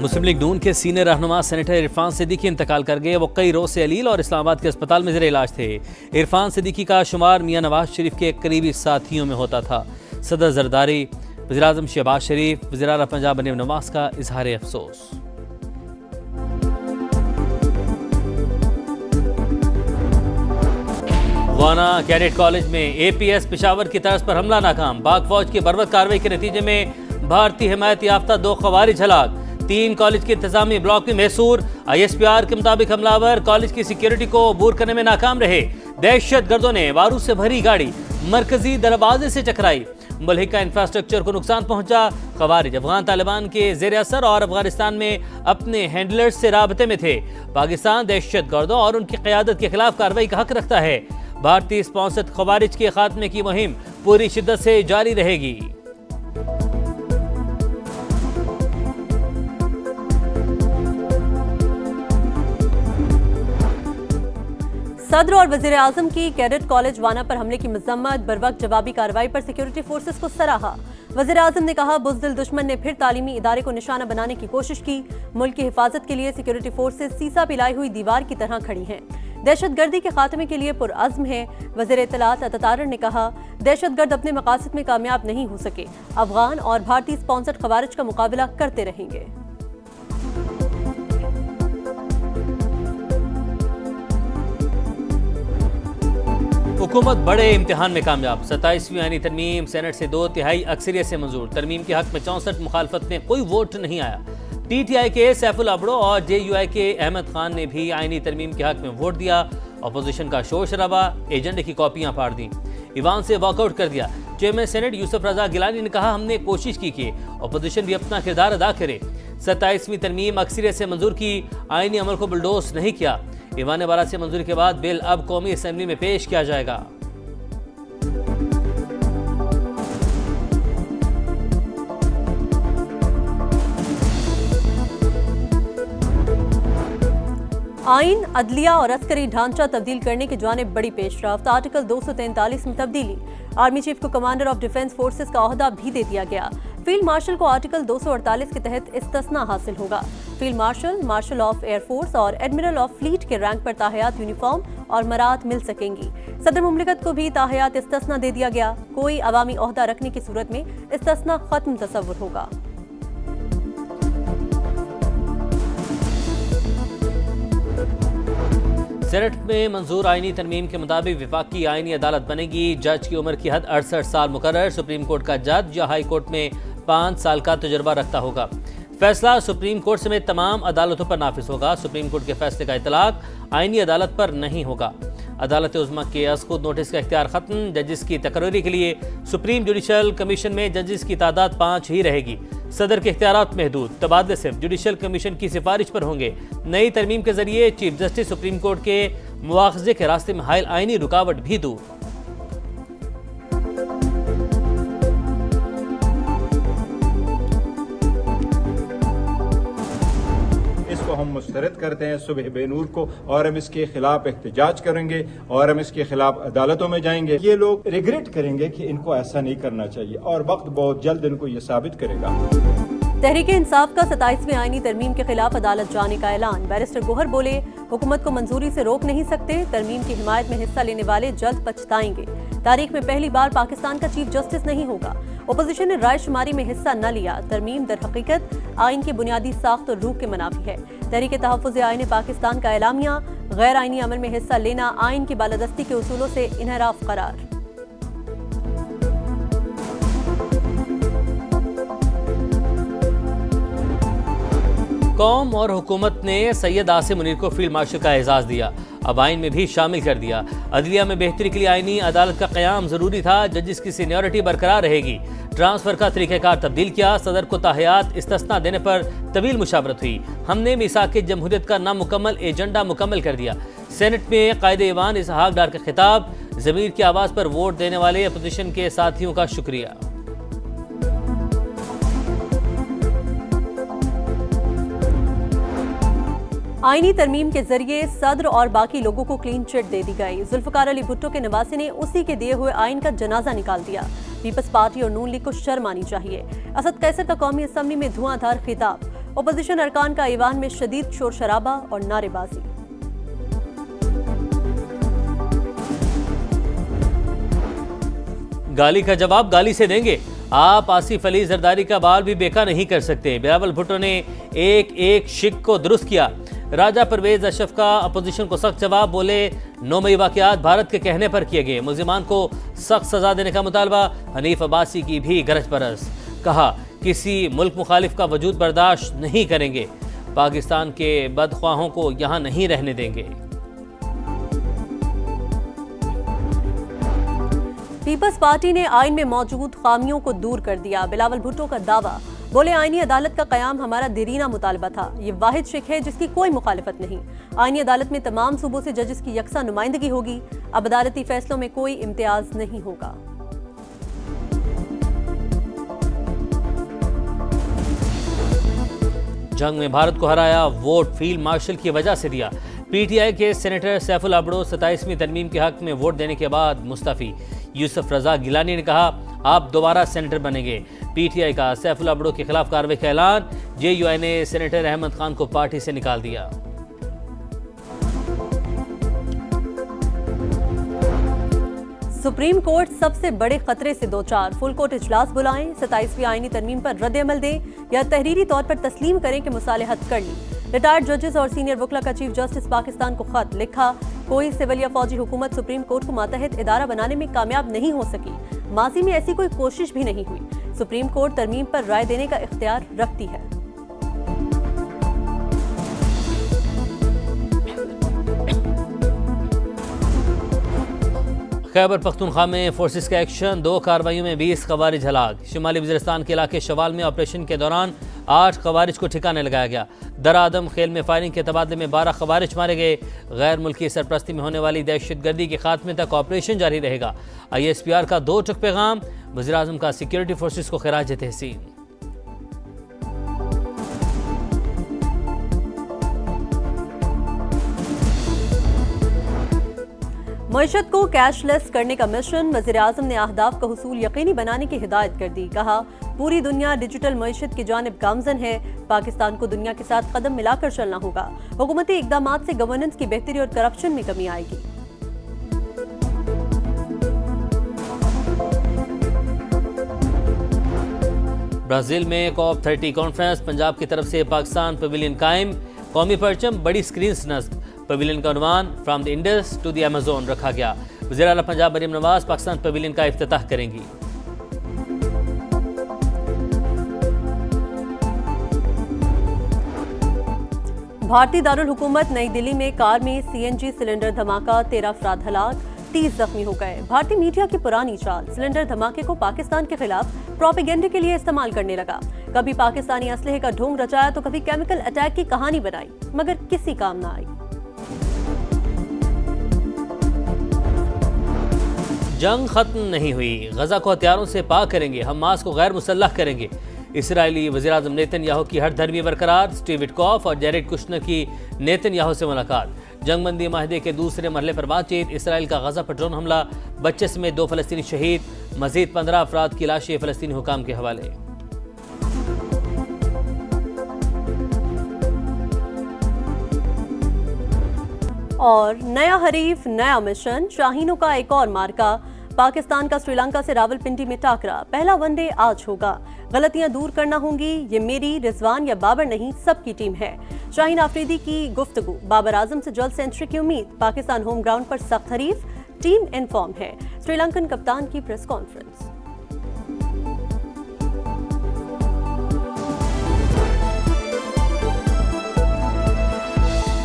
मुस्लिम league नून के senior रहनुमा senator Irfan Siddiqui इंतकाल कर गए। वो कई रोज से अलील और इस्लामाबाद के अस्पताल में ज़ेर इलाज थे। इरफान सिद्दीकी का शुमार मियां नवाज शरीफ के करीबी साथियों में होता था। सदर जरदारी, वज़ीर-ए-आज़म शहबाज शरीफ, वज़ीर-ए-आला पंजाब नईम नवाज का इजहार अफसोस। वाना कैडेट कॉलेज में APS पेशावर की तर्ज पर हमला नाकाम। पाक फौज की बर्बरकत कार्रवाई के नतीजे में भारतीय हिमायत याफ्ता 2 ख़वारिज हलाक। 3 कॉलेज के इंतजामी ब्लॉक में महसूर। ISPR के मुताबिक हमलावर कॉलेज की सिक्योरिटी को अबूर करने में नाकाम रहे। दहशत गर्दों ने बारूद से भरी गाड़ी मरकजी दरवाजे से टकराई। मुल्क का इंफ्रास्ट्रक्चर को नुकसान पहुंचा। ख़वारिज अफगान तालिबान के ज़ेर असर और अफगानिस्तान में अपने हैंडलर्स से राबते में थे। पाकिस्तान दहशत गर्दों और उनकी क़यादत के खिलाफ कार्रवाई का हक रखता है। भारतीय स्पॉन्सर्ड ख़वारिज के खात्मे की मुहिम पूरी शिद्दत से जारी रहेगी। सदर और वजीर आजम की कैडेट कॉलेज वाना पर हमले की मजम्मत। बरवक्त जवाबी कार्रवाई पर सिक्योरिटी फोर्सेस को सराहा। वजीर आजम ने कहा, बुज़दिल दुश्मन ने फिर तालीमी इदारे को निशाना बनाने की कोशिश की। मुल्क की हिफाजत के लिए सिक्योरिटी फोर्सेस सीसा पिलाई हुई दीवार की तरह खड़ी हैं। दहशत गर्दी के खात्मे के लिए पुरअज़्म है। वज़ीर इत्तलात अतातारर ने कहा, दहशत गर्द अपने मकासद में कामयाब नहीं हो सके। अफगान और भारतीय स्पॉन्सर्ड ख़वारिज का मुकाबला करते रहेंगे। हुकूमत बड़े इम्तिहान में कामयाब। 27वीं आईनी तरमीम सेनेट से 2/3 अक्सरियत से मंजूर। तरमीम के हक में 64 मुखालफत में कोई वोट नहीं आया। TTI के सैफुल अबड़ो और JUI के अहमद खान ने भी आईनी तरमीम के हक में वोट दिया। अपोजिशन का शोर शराबा, एजेंडे की कॉपियां फाड़ दी, ईवान से वॉकआउट कर दिया। चेयरमैन सेनेट यूसुफ रजा गिलानी ने कहा, हमने कोशिश की कि अपोजिशन भी अपना किरदार अदा करे। 27वीं तरमीम अक्सरियत से मंजूर की, आईनी अमल को बुलडोज नहीं किया। ईवान बारात से मंजूरी के बाद बिल अब कौमी असेंबली में पेश किया जाएगा। आइन, अदलिया और अस्करी ढांचा तब्दील करने की जानिब बड़ी पेशरफ्त। आर्टिकल 243 में तब्दीली। आर्मी चीफ को कमांडर ऑफ डिफेंस फोर्सेस का ओहदा भी दे दिया गया। फील्ड मार्शल को आर्टिकल 248 के तहत इस्तिस्ना हासिल होगा। Field marshal, marshal of air force और एडमिरल ऑफ फ्लीट के रैंक पर ताहयात यूनिफॉर्म और मरात मिल सकेंगी। सदर मुमलिकत को भी ताहयात इस्तिस्ना दे दिया गया। कोई अवामी ओहदा रखने की सूरत में इस्तिस्ना खत्म तस्वुर होगा। सेनेट में मंजूर आईनी तरमीम के मुताबिक विफाकी आईनी अदालत बनेगी। जज की उम्र की हद 68 साल मुकर्रर। सुप्रीम कोर्ट का जज या हाई कोर्ट में 5 साल का तजुर्बा रखता होगा। फैसला सुप्रीम कोर्ट समेत तमाम अदालतों पर नाफिज होगा। सुप्रीम कोर्ट के फैसले का इतलाक आईनी अदालत पर नहीं होगा। अदालत उज़्मा के खुद नोटिस का इख्तियार खत्म। जजिस की तकर्री के लिए सुप्रीम जुडिशल कमीशन में जजिस की तादाद 5 ही रहेगी। सदर के इख्तियारात महदूद। तबादले सिर्फ जुडिशल कमीशन की सिफारिश पर होंगे। नई तरमीम के जरिए चीफ जस्टिस सुप्रीम कोर्ट के मुआखजे के रास्ते में हायल आईनी रुकावट भी दूर। इसको हम मुस्तरद करते हैं सुबह बेनूर को, और हम इसके खिलाफ एहतजाज करेंगे और हम इसके खिलाफ अदालतों में जाएंगे। ये लोग रिग्रेट करेंगे कि इनको ऐसा नहीं करना चाहिए, और वक्त बहुत जल्द इनको ये साबित करेगा। तहरीक इंसाफ का 27वीं आईनी तरमीम के खिलाफ अदालत जाने का ऐलान। बैरिस्टर गोहर बोले, हुकूमत को मंजूरी से रोक नहीं सकते। तरमीम की हिमायत में हिस्सा लेने वाले जल्द पछताएंगे। तारीख में पहली बार पाकिस्तान का चीफ जस्टिस नहीं होगा। ओपोजिशन ने राय शुमारी में हिस्सा न लिया। तरमीम दर हकीकत आइन की बुनियादी साख्त और रूह के मुनाफी है। तहरीक तहफ़्फ़ुज़ आइन पाकिस्तान का एलामिया। गैर आइनी अमल में हिस्सा लेना आइन की बालादस्ती के उसूलों से इन्हराफ करार। कौम और हुकूमत ने सैयद आसिम मुनीर को फील्ड मार्शल का एजाज़ दिया। अब आइन में भी शामिल कर दिया। अदलिया में बेहतरी के लिए आइनी अदालत का क़याम ज़रूरी था। जजिस की सीनियरिटी बरकरार रहेगी। ट्रांसफ़र का तरीक़ाकार तब्दील किया। सदर को ताहयात इस्तिस्ना देने पर तवील मुशावरत हुई। हमने मीसाक जमहूरियत का नामुकम्मल एजेंडा मुकम्मल कर दिया। सेनेट में कायदे ईवान इसहाक डार का खिताब। ज़मीर की आवाज़ पर वोट देने वाले अपोजिशन के साथियों का शुक्रिया। आईनी तरमीम के जरिए सदर और बाकी लोगों को क्लीन चिट दे दी गई। जुल्फ़िकार अली भुट्टो के नवासे ने उसी के दिए हुए आइन का जनाजा निकाल दिया। पीपल्स पार्टी और नून लीग को शर्म आनी चाहिए। असद कैसर का कौमी असम्बली में धुआंधार खिताब। ओपोजिशन अरकान का ईवान में शदीद शोर शराबा और नारेबाजी। गाली का जवाब गाली से देंगे। आप आसिफ अली जरदारी का बाल भी बेका नहीं कर सकते। बिलावल भुट्टो ने एक शिक को दुरुस्त किया। राजा परवेज अशरफ का अपोजिशन को सख्त जवाब, बोले 9 मई वाकयात भारत के कहने पर किए गए, मुल्जिमान को सख्त सजा देने का मुतालबा। हनीफ अब्बासी की भी गरज बरस, कहा किसी मुल्क मुखालिफ का वजूद बर्दाश्त नहीं करेंगे, पाकिस्तान के बदख्वाहों को यहाँ नहीं रहने देंगे। पीपल्स पार्टी ने आइन में मौजूद खामियों को दूर कर दिया। बिलावल भुट्टो का दावा, बोले आईनी अदालत का कयाम हमारा देरीना मुतालबा था। ये वाहिद शिक है जिसकी कोई मुखालिफत नहीं। आईनी अदालत में तमाम सूबों से जजेस की यकसा नुमाइंदगी होगी। अब अदालती फैसलों में कोई इम्तियाज नहीं होगा। जंग में भारत को हराया, वोट फील्ड मार्शल की वजह से दिया। पीटीआई के सेनेटर सैफुल अबड़ो 27वीं तरमीम के हक में वोट देने के बाद मुस्तफी। यूसुफ रजा गिलानी ने कहा आप दोबारा सेनेटर बनेंगे। पीटीआई का सैफुल अबड़ो के खिलाफ कार्रवाई का ऐलान। जेयूआई ने सेनेटर अहमद खान को पार्टी से निकाल दिया। सुप्रीम कोर्ट सबसे बड़े खतरे से दो चार। फुल कोर्ट इजलास बुलाएं, 27वीं आईनी तरमीम पर रद्द-ए-अमल दें या तहरीरी तौर पर तस्लीम करें कि मुसालहत कर ली। रिटायर्ड जजेस और सीनियर वकला का चीफ जस्टिस पाकिस्तान को खत लिखा। कोई सिविल या फौजी हुकूमत सुप्रीम कोर्ट को मातहत इदारा बनाने में कामयाब नहीं हो सकी। माजी में ऐसी कोई कोशिश भी नहीं हुई। सुप्रीम कोर्ट तरमीम पर राय देने का इख्तियार रखती है। खैबर पख्तूनख्वा में फोर्सेस का एक्शन, 2 कार्रवाइयों में 20 खवारिज हलाक। शुमाली वज़ीरिस्तान के इलाके शवाल में ऑपरेशन के दौरान 8 खवारिज को ठिकाने लगाया गया। दरादम खेल में फायरिंग के तबादले में 12 खवारिज मारे गए। गैर मुल्की सरपरस्ती में होने वाली दहशतगर्दी के खात्मे तक ऑपरेशन जारी रहेगा। ISPR का 2 टुक पैगाम। वज़ीर-ए-आज़म का सिक्योरिटी फोर्सेस को खिराज तहसीन। मईशत को कैशलेस करने का मिशन। वज़ीर-ए-आज़म ने अहदाफ का हुसूल यकीनी बनाने की हिदायत कर दी। कहा पूरी दुनिया डिजिटल मईशत की जानिब गामजन है। पाकिस्तान को दुनिया के साथ कदम मिलाकर चलना होगा। हुकूमती इक़दामात से गवर्नेंस की बेहतरी और करप्शन में कमी आएगी। ब्राजील में COP30 कॉन्फ्रेंस। पंजाब की तरफ से पाकिस्तान पवेलियन कायम। कौमी परचम, बड़ी स्क्रीन नस्ब। पवेलियन का उन्वान from the Indus to the Amazon रखा गया। वज़ीर आला पंजाब मरियम नवाज पाकिस्तान पवेलियन का इफ्तिताह करेंगी। भारतीय दारुल हुकूमत नई दिल्ली में कार में CNG सिलेंडर धमाका, 13 अफराद हलाक, 30 जख्मी हो गए। भारतीय मीडिया की पुरानी चाल, सिलेंडर धमाके को पाकिस्तान के खिलाफ प्रोपेगेंडे के लिए इस्तेमाल करने लगा। कभी पाकिस्तानी असलहे का ढोंग रचाया तो कभी केमिकल अटैक की कहानी बनाई, मगर किसी काम ना आई। जंग खत्म नहीं हुई, गजा को हथियारों से पाक करेंगे, हमास को गैर मुसल्लह करेंगे। इसराइली वज़ीर-ए-आज़म नेतन्याहू की हर धर्मी बरकरार। स्टीव विटकॉफ और जैरेड कुश्नर की नेतन्याहू से मुलाकात। जंगबंदी माहदे के दूसरे मरहले पर बातचीत। इसराइल का गजा पर ड्रोन हमला, बच्चे समेत 2 फ़लस्तीनी शहीद। मजीद 15 अफराद की लाशें फ़लस्तीनी हुकाम के हवाले। और नया हरीफ नया मिशन, शाहीनों का एक और मार्का। पाकिस्तान का श्रीलंका से रावलपिंडी में टाकरा। पहला वनडे आज होगा। गलतियां दूर करना होंगी। ये मेरी, रिजवान या बाबर नहीं, सबकी टीम है। शाहीन आफरीदी की गुफ्तगू। बाबर आजम से जल्द सेंचुरी की उम्मीद। पाकिस्तान होम ग्राउंड पर सख्त हरीफ, टीम इनफॉर्म है। श्रीलंकन कप्तान की प्रेस कॉन्फ्रेंस।